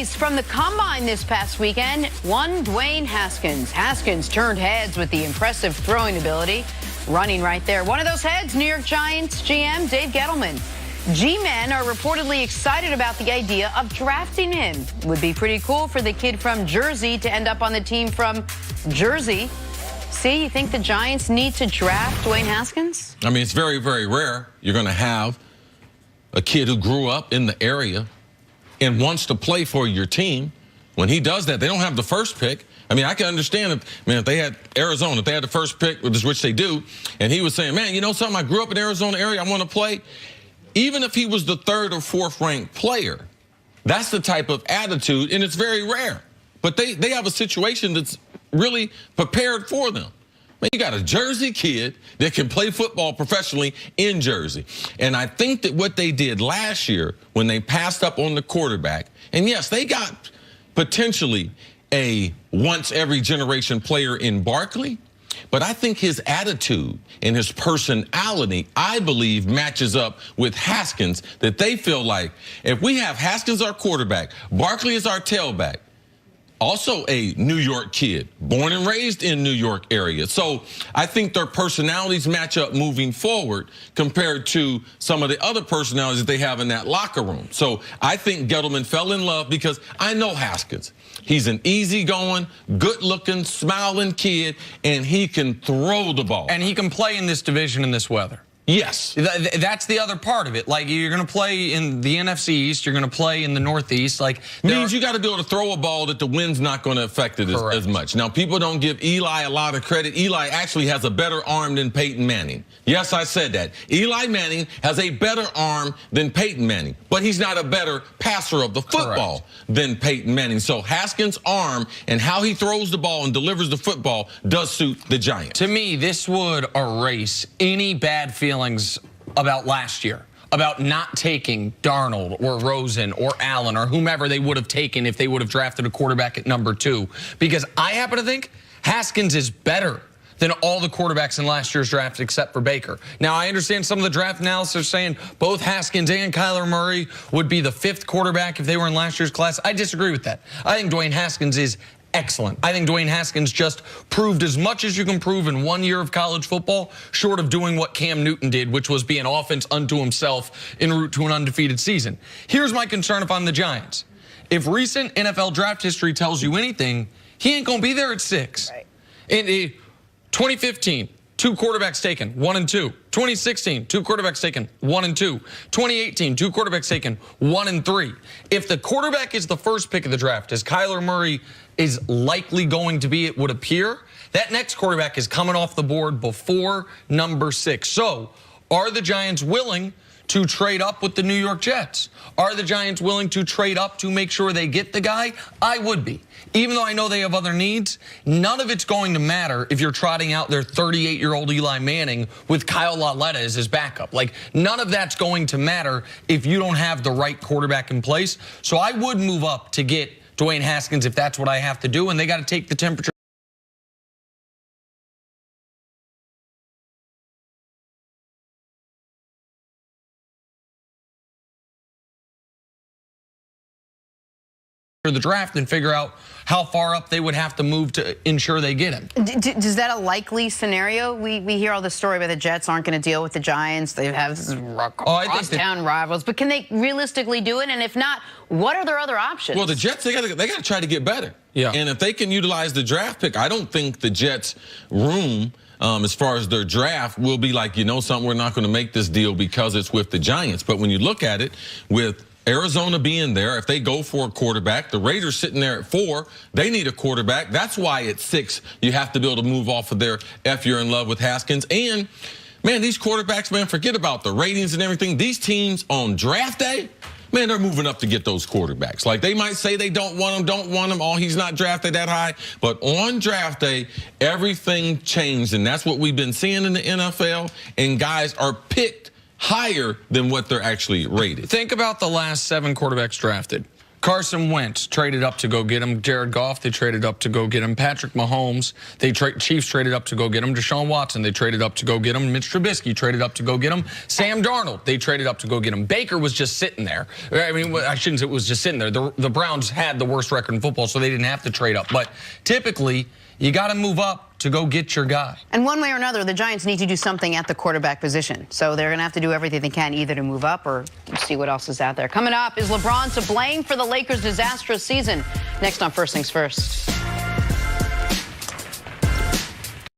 boys from the Combine this past weekend. One, Dwayne Haskins. Haskins turned heads with the impressive throwing ability. Running right there. One of those heads, New York Giants GM Dave Kellerman. G-men are reportedly excited about the idea of drafting him. Would be pretty cool for the kid from Jersey to end up on the team from Jersey. See, you think the Giants need to draft Dwayne Haskins? I mean, it's very, very rare you're going to have a kid who grew up in the area and wants to play for your team. When he does that, they don't have the first pick. I mean, I can understand if they had Arizona, if they had the first pick, which they do, and he was saying, man, you know something, I grew up in the Arizona area, I want to play. Even if he was the third or fourth ranked player, that's the type of attitude, and it's very rare. But they have a situation that's really prepared for them. Man, you got a Jersey kid that can play football professionally in Jersey. And I think that what they did last year when they passed up on the quarterback, and yes, they got potentially a once every generation player in Barkley, but I think his attitude and his personality, I believe, matches up with Haskins, that they feel like if we have Haskins our quarterback, Barkley is our tailback, also a New York kid, born and raised in New York area. So I think their personalities match up moving forward compared to some of the other personalities that they have in that locker room. So I think Gettleman fell in love because I know Haskins. He's an easygoing, good-looking, smiling kid, and he can throw the ball. And he can play in this division in this weather. Yes. That's the other part of it. Like, you're going to play in the NFC East, you're going to play in the Northeast. Like, means you got to be able to throw a ball that the wind's not going to affect it as much. Now, people don't give Eli a lot of credit. Eli actually has a better arm than Peyton Manning. Yes, I said that. Eli Manning has a better arm than Peyton Manning, but he's not a better passer of the football than Peyton Manning. So Haskins' arm and how he throws the ball and delivers the football does suit the Giants. To me, this would erase any bad feelings about last year, about not taking Darnold or Rosen or Allen or whomever they would have taken if they would have drafted a quarterback at number 2. Because I happen to think Haskins is better than all the quarterbacks in last year's draft except for Baker. Now, I understand some of the draft analysts are saying both Haskins and Kyler Murray would be the 5th quarterback if they were in last year's class. I disagree with that. I think Dwayne Haskins is excellent. I think Dwayne Haskins just proved as much as you can prove in 1 year of college football, short of doing what Cam Newton did, which was be an offense unto himself en route to an undefeated season. Here's my concern if I'm the Giants. If recent NFL draft history tells you anything, he ain't going to be there at 6. Right. In 2015, 2 quarterbacks taken, 1 and 2. 2016, 2 quarterbacks taken, 1 and 2. 2018, 2 quarterbacks taken, 1 and 3. If the quarterback is the first pick of the draft, as Kyler Murray is likely going to be, it would appear, that next quarterback is coming off the board before number 6. So, are the Giants willing to trade up with the New York Jets? Are the Giants willing to trade up to make sure they get the guy? I would be. Even though I know they have other needs, none of it's going to matter if you're trotting out their 38-year-old Eli Manning with Kyle Lauletta as his backup. Like, none of that's going to matter if you don't have the right quarterback in place. So I would move up to get Dwayne Haskins if that's what I have to do, and they got to take the temperature for the draft and figure out how far up they would have to move to ensure they get him. Is that a likely scenario? We hear all this story about the Jets aren't going to deal with the Giants. They have crosstown rivals. But can they realistically do it? And if not, what are their other options? Well, the Jets, they got to try to get better. Yeah. And if they can utilize the draft pick, I don't think the Jets' room as far as their draft will be like, you know something, we're not going to make this deal because it's with the Giants. But when you look at it with Arizona being there, if they go for a quarterback, the Raiders sitting there at 4, they need a quarterback. That's why at 6, you have to be able to move off of their if you're in love with Haskins. And, man, these quarterbacks, man, forget about the ratings and everything. These teams on draft day, man, they're moving up to get those quarterbacks. Like, they might say they don't want him, oh, he's not drafted that high. But on draft day, everything changed, and that's what we've been seeing in the NFL, and guys are picked higher than what they're actually rated. Think about the last 7 quarterbacks drafted. Carson Wentz traded up to go get him. Jared Goff, they traded up to go get him. Patrick Mahomes, Chiefs traded up to go get him. Deshaun Watson, they traded up to go get him. Mitch Trubisky traded up to go get him. Sam Darnold, they traded up to go get him. Baker was just sitting there. I mean, I shouldn't say it was just sitting there. The Browns had the worst record in football, so they didn't have to trade up. But typically, you got to move up to go get your guy. And one way or another, the Giants need to do something at the quarterback position. So they're going to have to do everything they can either to move up or see what else is out there. Coming up, is LeBron to blame for the Lakers' disastrous season? Next on First Things First.